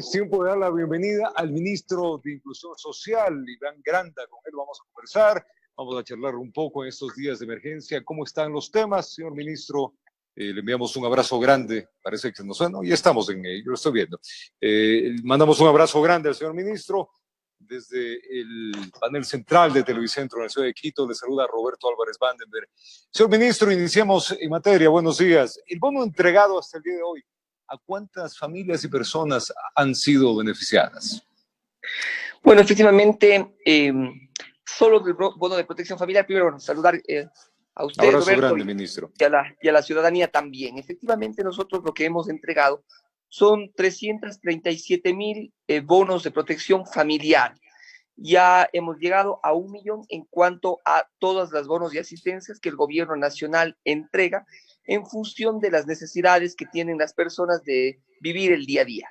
Es tiempo de dar la bienvenida al ministro de Inclusión Social, Iván Granda. Con él vamos a conversar, vamos a charlar un poco en estos días de emergencia. ¿Cómo están los temas, señor ministro? Le enviamos un abrazo grande. Parece que nos suena, y estamos en ello, lo estoy viendo. Mandamos un abrazo grande al señor ministro. Desde el panel central de Televicentro en la ciudad de Quito, le saluda Roberto Álvarez Vandenberg. Señor ministro, iniciemos en materia. Buenos días. El bono entregado hasta el día de hoy, ¿a cuántas familias y personas han sido beneficiadas? Bueno, efectivamente, solo del bono de protección familiar, primero, bueno, saludar a usted, abrazo Roberto, grande, ministro. Y a la ciudadanía también. Efectivamente, nosotros lo que hemos entregado son 337,000 bonos de protección familiar. Ya hemos llegado a 1 millón en cuanto a todas las bonos y asistencias que el gobierno nacional entrega en función de las necesidades que tienen las personas de vivir el día a día.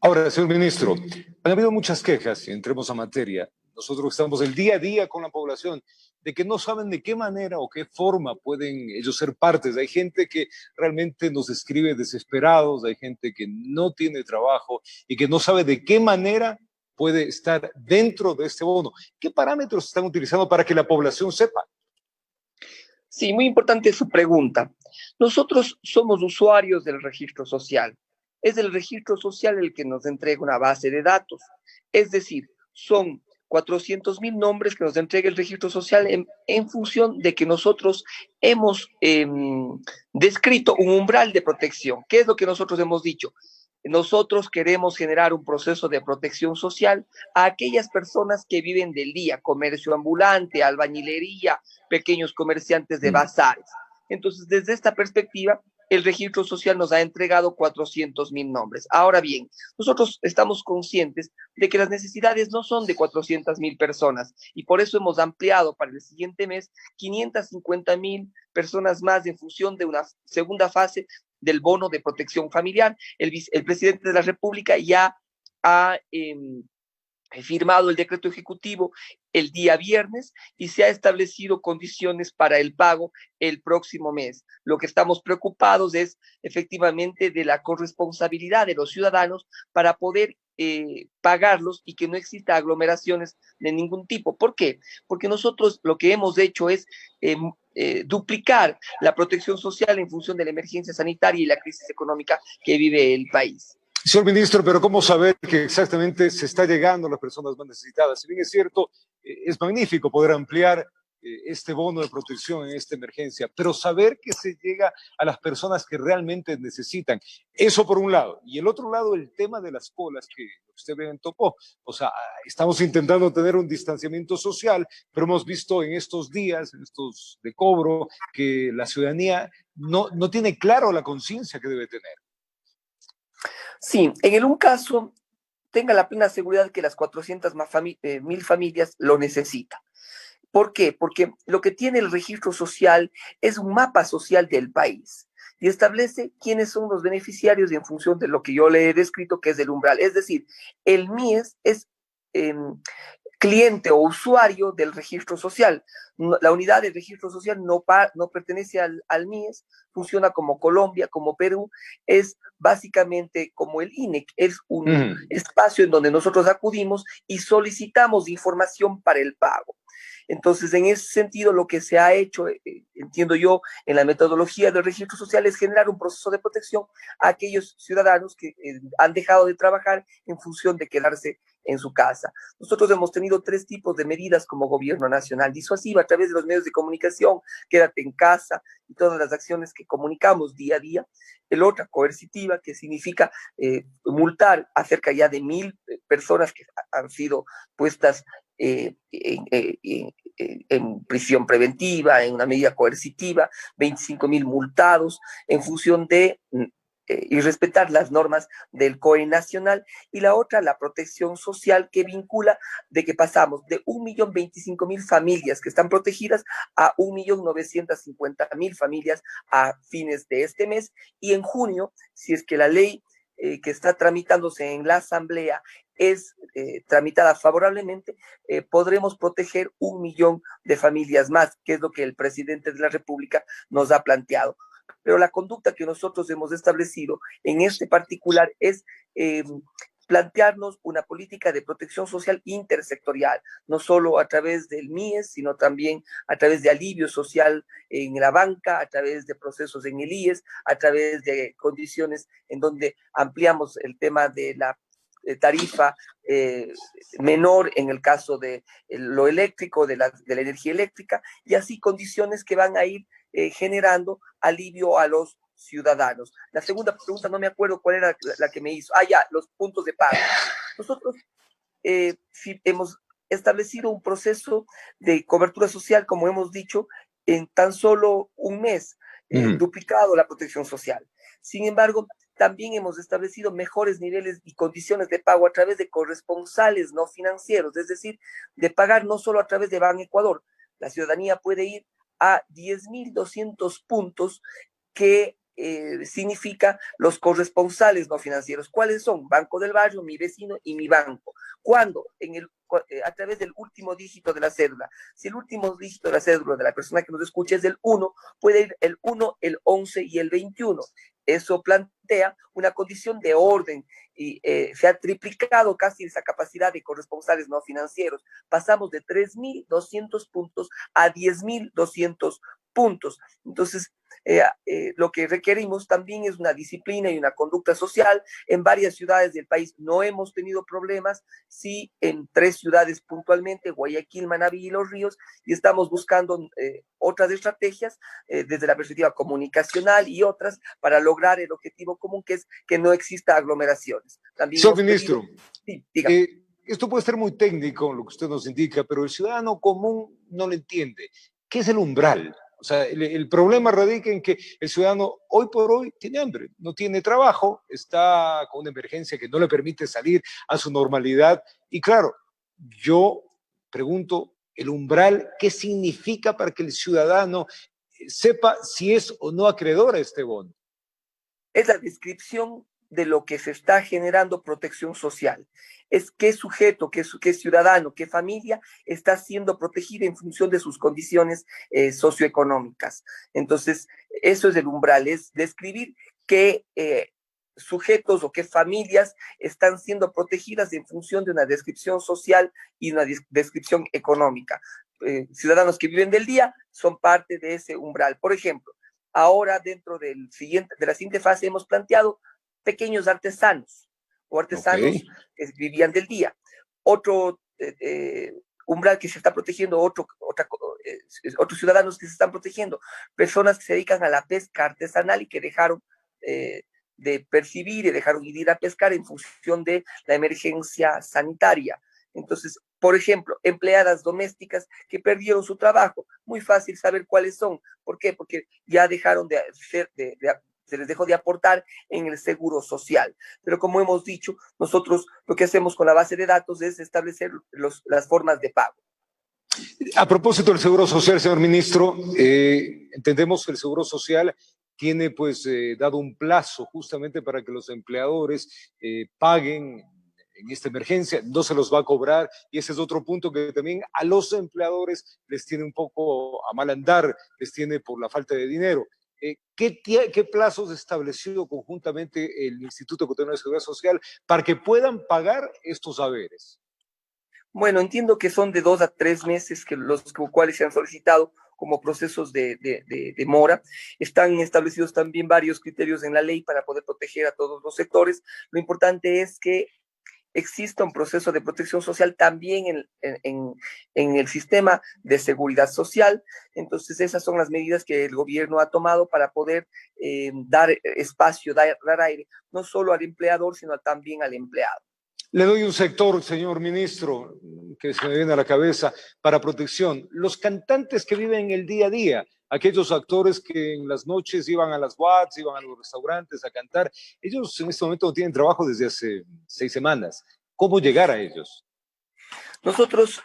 Ahora, señor ministro, han habido muchas quejas, y entremos a materia. Nosotros estamos el día a día con la población, de que no saben de qué manera o qué forma pueden ellos ser partes. Hay gente que realmente nos escribe desesperados, hay gente que no tiene trabajo y que no sabe de qué manera puede estar dentro de este bono. ¿Qué parámetros están utilizando para que la población sepa? Sí, muy importante su pregunta. Nosotros somos usuarios del registro social. Es el registro social el que nos entrega una base de datos. Es decir, son 400,000 nombres que nos entrega el registro social en función de que nosotros hemos descrito un umbral de protección. ¿Qué es lo que nosotros hemos dicho? Nosotros queremos generar un proceso de protección social a aquellas personas que viven del día, comercio ambulante, albañilería, pequeños comerciantes de bazares. Entonces, desde esta perspectiva, el registro social nos ha entregado 400,000 nombres. Ahora bien, nosotros estamos conscientes de que las necesidades no son de 400,000 personas y por eso hemos ampliado para el siguiente mes 550,000 personas más en función de una segunda fase del bono de protección familiar. El presidente de la República ya ha firmado el decreto ejecutivo el día viernes y se ha establecido condiciones para el pago el próximo mes. Lo que estamos preocupados es efectivamente de la corresponsabilidad de los ciudadanos para poder pagarlos y que no exista aglomeraciones de ningún tipo. ¿Por qué? Porque nosotros lo que hemos hecho es duplicar la protección social en función de la emergencia sanitaria y la crisis económica que vive el país. Señor ministro, pero ¿cómo saber que exactamente se está llegando a las personas más necesitadas? Si bien es cierto, es magnífico poder ampliar este bono de protección en esta emergencia, pero saber que se llega a las personas que realmente necesitan. Eso por un lado. Y el otro lado, el tema de las colas que usted bien tocó. O sea, estamos intentando tener un distanciamiento social, pero hemos visto en estos días, en estos de cobro, que la ciudadanía no tiene claro la conciencia que debe tener. Sí, en un caso, tenga la plena seguridad que las 400,000 familias lo necesitan. ¿Por qué? Porque lo que tiene el registro social es un mapa social del país y establece quiénes son los beneficiarios y en función de lo que yo le he descrito, que es el umbral. Es decir, el MIES es cliente o usuario del registro social. La unidad del registro social no pertenece al MIES, funciona como Colombia, como Perú, es básicamente como el INEC, es un espacio en donde nosotros acudimos y solicitamos información para el pago. Entonces, en ese sentido, lo que se ha hecho, entiendo yo, en la metodología del registro social es generar un proceso de protección a aquellos ciudadanos que han dejado de trabajar en función de quedarse en su casa. Nosotros hemos tenido 3 tipos de medidas como gobierno nacional: disuasiva a través de los medios de comunicación, quédate en casa y todas las acciones que comunicamos día a día. El otra, coercitiva, que significa multar a cerca ya de 1,000 personas que han sido puestas en prisión preventiva, en una medida coercitiva, 25,000 multados en función de y respetar las normas del COE nacional. Y la otra, la protección social, que vincula de que pasamos de 1,025,000 familias que están protegidas a 1,950,000 familias a fines de este mes. Y en junio, si es que la ley que está tramitándose en la Asamblea es tramitada favorablemente, podremos proteger 1 millón de familias más, que es lo que el presidente de la República nos ha planteado. Pero la conducta que nosotros hemos establecido en este particular es plantearnos una política de protección social intersectorial, no solo a través del MIES, sino también a través de alivio social en la banca, a través de procesos en el IES, a través de condiciones en donde ampliamos el tema de la tarifa menor en el caso de lo eléctrico, de la energía eléctrica, y así condiciones que van a ir generando alivio a los ciudadanos. La segunda pregunta, no me acuerdo cuál era la que me hizo. Ah, ya, los puntos de pago. Nosotros hemos establecido un proceso de cobertura social, como hemos dicho, en tan solo un mes, duplicado la protección social. Sin embargo, también hemos establecido mejores niveles y condiciones de pago a través de corresponsales no financieros, es decir, de pagar no solo a través de Ban Ecuador. La ciudadanía puede ir a 10.200 puntos que significa los corresponsales no financieros. ¿Cuáles son? Banco del Barrio, Mi Vecino y Mi Banco. ¿Cuándo? A través del último dígito de la cédula. Si el último dígito de la cédula de la persona que nos escucha es del 1, puede ir el 1, el 11 y el 21. Eso plantea una condición de orden y se ha triplicado casi esa capacidad de corresponsales no financieros. Pasamos de 3.200 puntos a 10.200 puntos. Entonces, lo que requerimos también es una disciplina y una conducta social. En varias ciudades del país no hemos tenido problemas, sí en 3 ciudades puntualmente, Guayaquil, Manabí y Los Ríos, y estamos buscando otras estrategias desde la perspectiva comunicacional y otras para lograr el objetivo común, que es que no exista aglomeraciones. También Señor ministro, sí, dígame. Esto puede ser muy técnico, lo que usted nos indica, pero el ciudadano común no lo entiende. ¿Qué es el umbral? O sea, el problema radica en que el ciudadano hoy por hoy tiene hambre, no tiene trabajo, está con una emergencia que no le permite salir a su normalidad. Y claro, yo pregunto, el umbral, ¿qué significa para que el ciudadano sepa si es o no acreedor a este bono? Es la descripción de lo que se está generando protección social. Es qué sujeto, qué ciudadano, qué familia está siendo protegida en función de sus condiciones socioeconómicas. Entonces, eso es el umbral, es describir qué sujetos o qué familias están siendo protegidas en función de una descripción social y una descripción económica. Ciudadanos que viven del día son parte de ese umbral. Por ejemplo, ahora dentro de la siguiente fase hemos planteado pequeños artesanos o artesanos que vivían del día. Otro umbral que se está protegiendo, otros ciudadanos que se están protegiendo, personas que se dedican a la pesca artesanal y que dejaron de percibir y dejaron de ir a pescar en función de la emergencia sanitaria. Entonces, por ejemplo, empleadas domésticas que perdieron su trabajo, muy fácil saber cuáles son. ¿Por qué? Porque ya dejaron se les dejó de aportar en el seguro social. Pero como hemos dicho, nosotros lo que hacemos con la base de datos es establecer las formas de pago. A propósito del Seguro Social, señor ministro, entendemos que el Seguro Social tiene pues dado un plazo justamente para que los empleadores paguen en esta emergencia, no se los va a cobrar, y ese es otro punto que también a los empleadores les tiene un poco a mal andar, les tiene por la falta de dinero. ¿Qué plazos estableció conjuntamente el Instituto Ecuatoriano de Seguridad Social para que puedan pagar estos haberes? Bueno, entiendo que son de 2 a 3 meses que los cuales se han solicitado como procesos de mora. Están establecidos también varios criterios en la ley para poder proteger a todos los sectores. Lo importante es que exista un proceso de protección social también en el sistema de seguridad social. Entonces, esas son las medidas que el gobierno ha tomado para poder dar espacio, dar aire, no solo al empleador, sino también al empleado. Le doy un sector, señor ministro, que se me viene a la cabeza, para protección. Los cantantes que viven el día a día, aquellos actores que en las noches iban a las boates, iban a los restaurantes a cantar, ellos en este momento no tienen trabajo desde hace 6 semanas. ¿Cómo llegar a ellos? Nosotros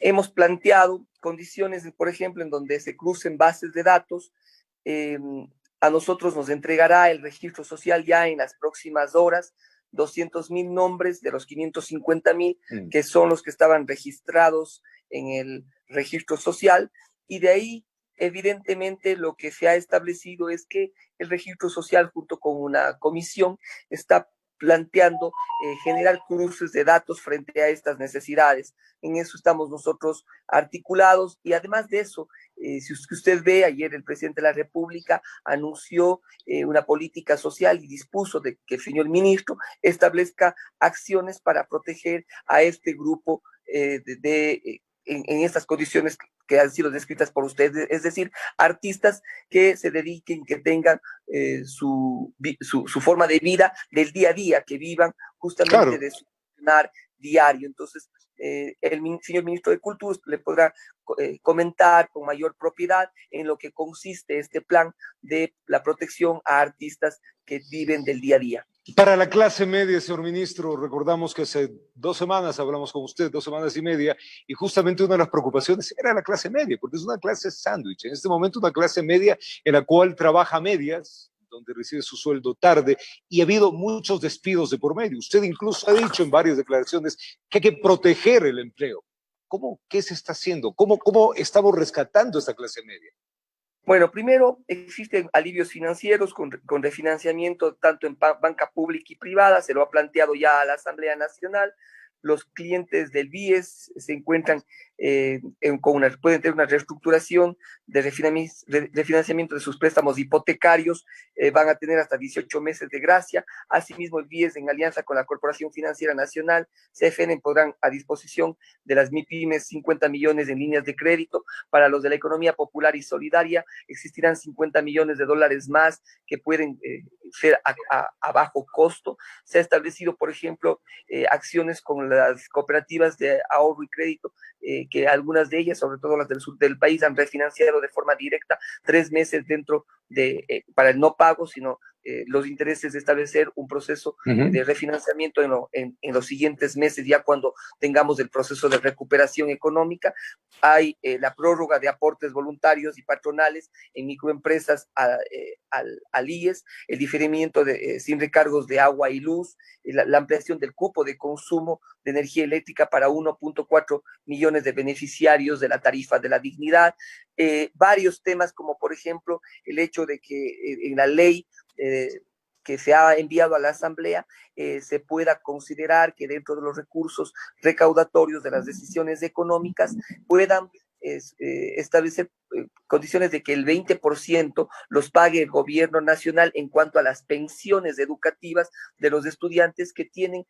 hemos planteado condiciones, por ejemplo, en donde se crucen bases de datos. A nosotros nos entregará el registro social ya en las próximas horas 200.000 nombres de los 550.000, que son los que estaban registrados en el registro social, y de ahí evidentemente lo que se ha establecido es que el registro social junto con una comisión está planteando generar cruces de datos frente a estas necesidades. En eso estamos nosotros articulados y además de eso, si usted ve, ayer el presidente de la República anunció una política social y dispuso de que el señor ministro establezca acciones para proteger a este grupo en estas condiciones que han sido descritas por ustedes, es decir, artistas que se dediquen, que tengan su forma de vida del día a día, que vivan justamente Claro. de su diario. Entonces, el señor ministro de Cultura le podrá comentar con mayor propiedad en lo que consiste este plan de la protección a artistas que viven del día a día. Para la clase media, señor ministro, recordamos que hace 2 semanas hablamos con usted, 2 semanas y media, y justamente una de las preocupaciones era la clase media, porque es una clase sándwich. En este momento, una clase media en la cual trabaja a medias, donde recibe su sueldo tarde, y ha habido muchos despidos de por medio. Usted incluso ha dicho en varias declaraciones que hay que proteger el empleo. ¿Qué se está haciendo? ¿Cómo estamos rescatando esta clase media? Bueno, primero existen alivios financieros con refinanciamiento tanto en banca pública y privada, se lo ha planteado ya a la Asamblea Nacional. Los clientes del BIES se encuentran pueden tener una reestructuración de refinanciamiento de sus préstamos hipotecarios, van a tener hasta 18 meses de gracia. Asimismo, el BIES, en alianza con la Corporación Financiera Nacional, CFN, podrán a disposición de las MIPYMES 50 millones en líneas de crédito. Para los de la economía popular y solidaria, existirán 50 millones de dólares más que pueden ser a bajo costo. Se ha establecido, por ejemplo, acciones con las cooperativas de ahorro y crédito, que algunas de ellas, sobre todo las del sur del país, han refinanciado de forma directa 3 meses dentro para el no pago, sino los intereses de establecer un proceso de refinanciamiento en los siguientes meses, ya cuando tengamos el proceso de recuperación económica. Hay la prórroga de aportes voluntarios y patronales en microempresas al IES, el diferimiento sin recargos de agua y luz, la ampliación del cupo de consumo de energía eléctrica para 1.4 millones de beneficiarios de la tarifa de la dignidad, varios temas como por ejemplo el hecho de que en la ley que se ha enviado a la Asamblea se pueda considerar que dentro de los recursos recaudatorios de las decisiones económicas puedan establecer condiciones de que el 20% los pague el gobierno nacional en cuanto a las pensiones educativas de los estudiantes que tienen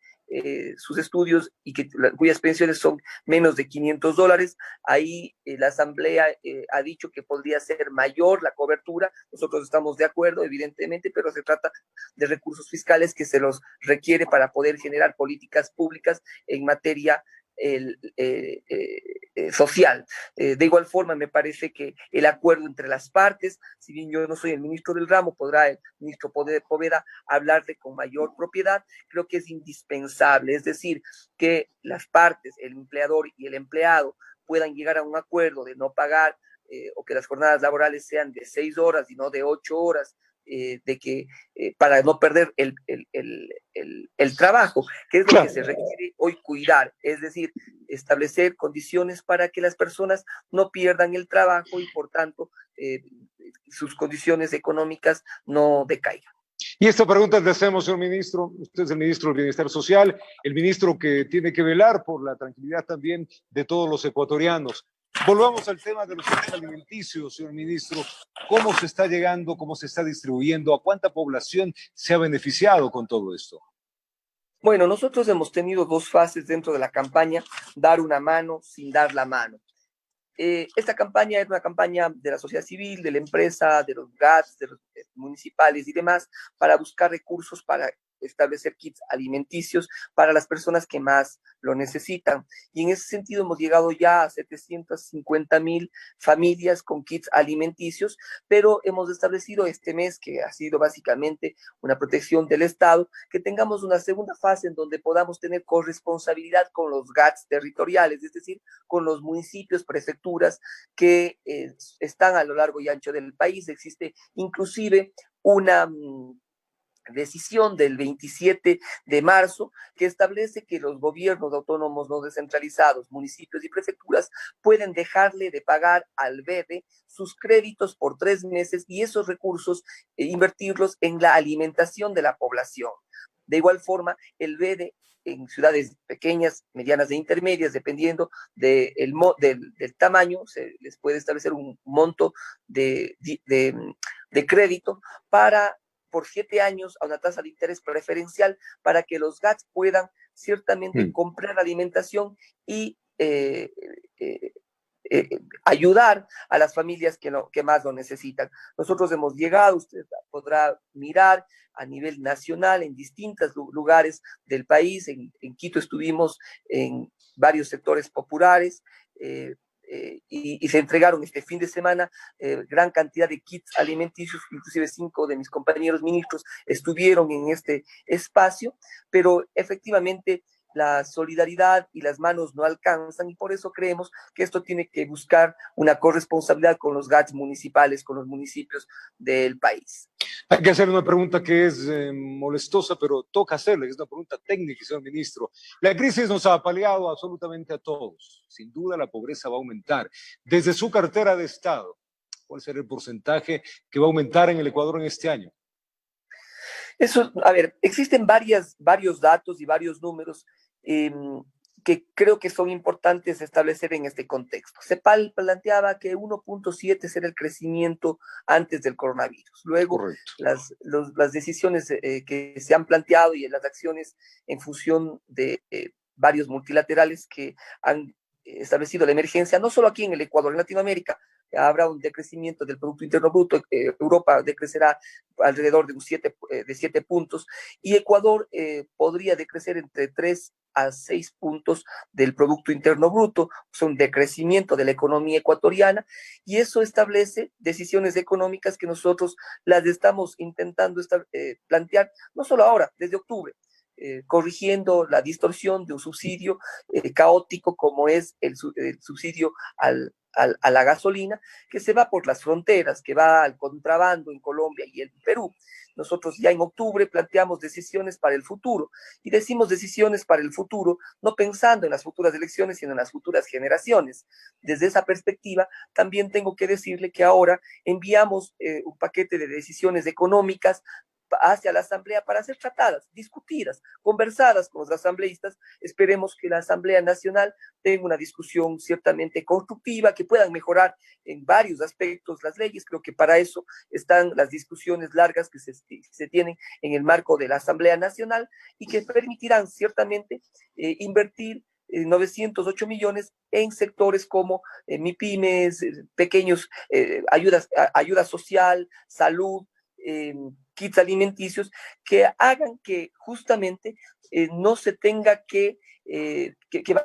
sus estudios y cuyas pensiones son menos de $500. Ahí la Asamblea ha dicho que podría ser mayor la cobertura. Nosotros estamos de acuerdo, evidentemente, pero se trata de recursos fiscales que se los requiere para poder generar políticas públicas en materia social. De igual forma, me parece que el acuerdo entre las partes, si bien yo no soy el ministro del ramo, podrá el ministro Poveda hablarle con mayor propiedad. Creo que es indispensable, es decir, que las partes, el empleador y el empleado, puedan llegar a un acuerdo de no pagar o que las jornadas laborales sean de 6 horas y no de 8 horas, para no perder el trabajo, que es lo que se requiere hoy cuidar, es decir, establecer condiciones para que las personas no pierdan el trabajo y por tanto sus condiciones económicas no decaigan. Y esta pregunta le hacemos, señor ministro. Usted es el ministro del Bienestar Social, el ministro que tiene que velar por la tranquilidad también de todos los ecuatorianos. Volvamos al tema de los kits alimenticios, señor ministro. ¿Cómo se está llegando, cómo se está distribuyendo, a cuánta población se ha beneficiado con todo esto? Bueno, nosotros hemos tenido 2 fases dentro de la campaña, dar una mano sin dar la mano. Esta campaña es una campaña de la sociedad civil, de la empresa, de los GATS, de los municipales y demás, para buscar recursos para establecer kits alimenticios para las personas que más lo necesitan. Y en ese sentido hemos llegado ya a 750,000 familias con kits alimenticios, pero hemos establecido este mes, que ha sido básicamente una protección del Estado, que tengamos una segunda fase en donde podamos tener corresponsabilidad con los GATS territoriales, es decir, con los municipios, prefecturas que están a lo largo y ancho del país. Existe inclusive una decisión del 27 de marzo que establece que los gobiernos autónomos no descentralizados, municipios y prefecturas pueden dejarle de pagar al BEDE sus créditos por 3 meses y esos recursos invertirlos en la alimentación de la población. De igual forma, el BEDE en ciudades pequeñas, medianas e intermedias, dependiendo del tamaño, se les puede establecer un monto de crédito por 7 años a una tasa de interés preferencial para que los GATS puedan ciertamente comprar alimentación y ayudar a las familias que más lo necesitan. Nosotros hemos llegado, usted podrá mirar a nivel nacional en distintos lugares del país. En Quito estuvimos en varios sectores populares, y se entregaron este fin de semana gran cantidad de kits alimenticios, inclusive 5 de mis compañeros ministros estuvieron en este espacio, pero efectivamente la solidaridad y las manos no alcanzan y por eso creemos que esto tiene que buscar una corresponsabilidad con los GATS municipales, con los municipios del país. Hay que hacer una pregunta que es molestosa, pero toca hacerla, es una pregunta técnica, señor ministro. La crisis nos ha apaleado absolutamente a todos. Sin duda la pobreza va a aumentar. Desde su cartera de Estado, ¿cuál será el porcentaje que va a aumentar en el Ecuador en este año? Eso, a ver, existen varios datos y varios números que creo que son importantes establecer en este contexto. CEPAL planteaba que 1.7 será el crecimiento antes del coronavirus. Luego, las decisiones que se han planteado y las acciones en función de varios multilaterales que han establecido la emergencia, no solo aquí en el Ecuador, en Latinoamérica, habrá un decrecimiento del Producto Interno Bruto. Europa decrecerá alrededor de 7 puntos y Ecuador podría decrecer entre 3 a 6 puntos del Producto Interno Bruto, un decrecimiento de la economía ecuatoriana, y eso establece decisiones económicas que nosotros las estamos intentando plantear, no solo ahora, desde octubre, corrigiendo la distorsión de un subsidio caótico como es el subsidio a la gasolina, que se va por las fronteras, que va al contrabando en Colombia y en Perú. Nosotros ya en octubre planteamos decisiones para el futuro, y decimos decisiones para el futuro no pensando en las futuras elecciones, sino en las futuras generaciones. Desde esa perspectiva, también tengo que decirle que ahora enviamos un paquete de decisiones económicas hacia la Asamblea para ser tratadas, discutidas, conversadas con los asambleístas. Esperemos que la Asamblea Nacional tenga una discusión ciertamente constructiva, que puedan mejorar en varios aspectos las leyes. Creo que para eso están las discusiones largas que se tienen en el marco de la Asamblea Nacional y que permitirán ciertamente invertir 908 millones en sectores como MIPYMES, pequeños, ayuda social, salud, kits alimenticios, que hagan que justamente no se tenga que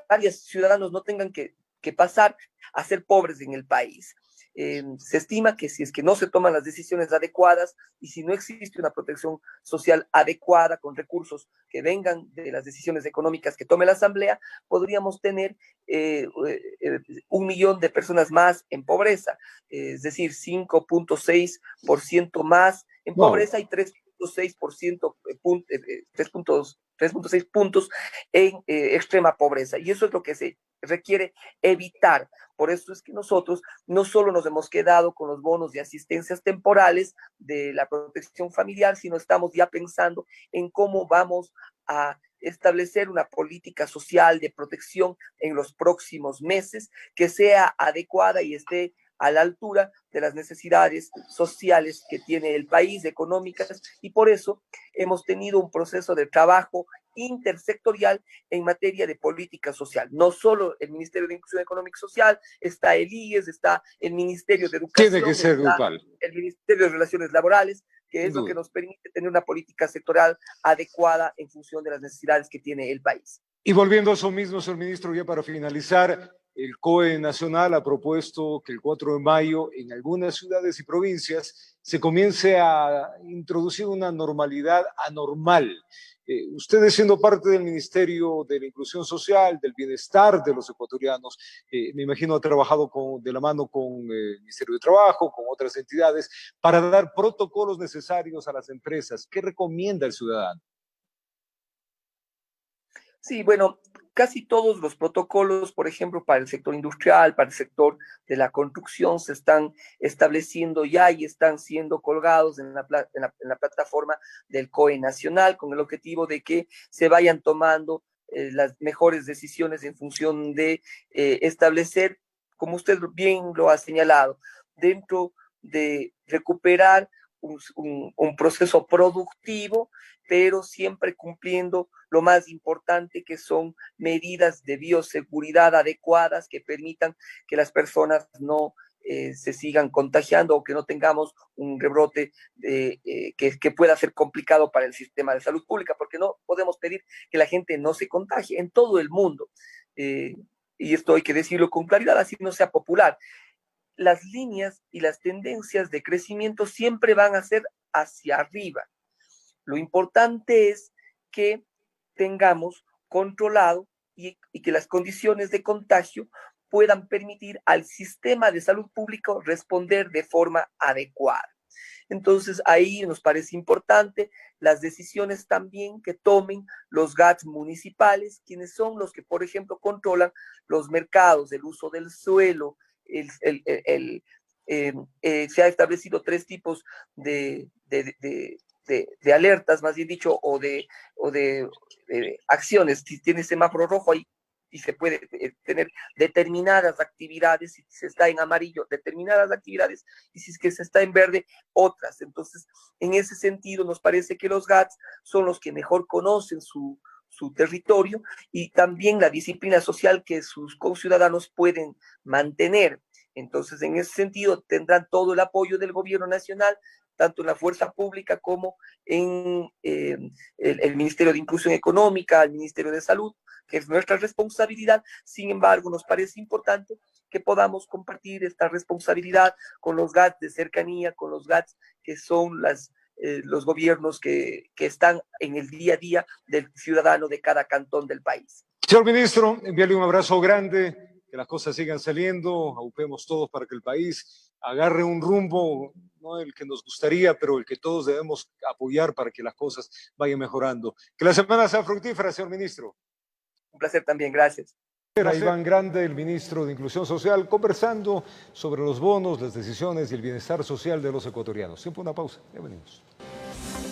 varios ciudadanos no tengan que pasar a ser pobres en el país. Se estima que si es que no se toman las decisiones adecuadas y si no existe una protección social adecuada con recursos que vengan de las decisiones económicas que tome la Asamblea, podríamos tener 1 millón de personas más en pobreza, es decir, 5.6% más en pobreza y 3.6%, 3.6 puntos en extrema pobreza. Y eso es lo que se requiere evitar. Por eso es que nosotros no solo nos hemos quedado con los bonos de asistencias temporales de la protección familiar, sino estamos ya pensando en cómo vamos a establecer una política social de protección en los próximos meses que sea adecuada y esté a la altura de las necesidades sociales que tiene el país, económicas, y por eso hemos tenido un proceso de trabajo intersectorial en materia de política social. No solo el Ministerio de Inclusión Económica y Social, está el IES, está el Ministerio de Educación, tiene que ser grupal, el Ministerio de Relaciones Laborales, que es lo que nos permite tener una política sectorial adecuada en función de las necesidades que tiene el país. Y volviendo a eso mismo, señor ministro, ya para finalizar, el COE Nacional ha propuesto que el 4 de mayo en algunas ciudades y provincias se comience a introducir una normalidad anormal. Ustedes siendo parte del Ministerio de la Inclusión Social, del Bienestar de los ecuatorianos, me imagino ha trabajado de la mano con el Ministerio de Trabajo, con otras entidades, para dar protocolos necesarios a las empresas. ¿Qué recomienda el ciudadano? Sí, bueno, casi todos los protocolos, por ejemplo, para el sector industrial, para el sector de la construcción, se están estableciendo ya y están siendo colgados en la plataforma del COE nacional con el objetivo de que se vayan tomando las mejores decisiones en función de establecer, como usted bien lo ha señalado, dentro de recuperar un proceso productivo, pero siempre cumpliendo lo más importante, que son medidas de bioseguridad adecuadas que permitan que las personas no se sigan contagiando o que no tengamos un rebrote que pueda ser complicado para el sistema de salud pública, porque no podemos pedir que la gente no se contagie en todo el mundo. Y esto hay que decirlo con claridad, así no sea popular. Las líneas y las tendencias de crecimiento siempre van a ser hacia arriba. Lo importante es que tengamos controlado y que las condiciones de contagio puedan permitir al sistema de salud pública responder de forma adecuada. Entonces, ahí nos parece importante las decisiones también que tomen los GATS municipales, quienes son los que, por ejemplo, controlan los mercados, el uso del suelo. Se ha establecido 3 tipos de alertas, más bien dicho, o de acciones. Si tiene semáforo rojo ahí y se puede tener determinadas actividades, si se está en amarillo, determinadas actividades, y si es que se está en verde, otras. Entonces, en ese sentido, nos parece que los GATS son los que mejor conocen su territorio y también la disciplina social que sus conciudadanos pueden mantener. Entonces, en ese sentido, tendrán todo el apoyo del gobierno nacional, tanto en la fuerza pública como en el Ministerio de Inclusión Económica, el Ministerio de Salud, que es nuestra responsabilidad. Sin embargo, nos parece importante que podamos compartir esta responsabilidad con los GATS de cercanía, con los GATS que son los gobiernos que están en el día a día del ciudadano de cada cantón del país. Señor ministro, envíale un abrazo grande, que las cosas sigan saliendo, aupemos todos para que el país agarre un rumbo, no el que nos gustaría, pero el que todos debemos apoyar para que las cosas vayan mejorando. Que la semana sea fructífera, señor ministro. Un placer también, gracias. Era Iván Grande, el ministro de Inclusión Social, conversando sobre los bonos, las decisiones y el bienestar social de los ecuatorianos. Siempre una pausa, ya venimos.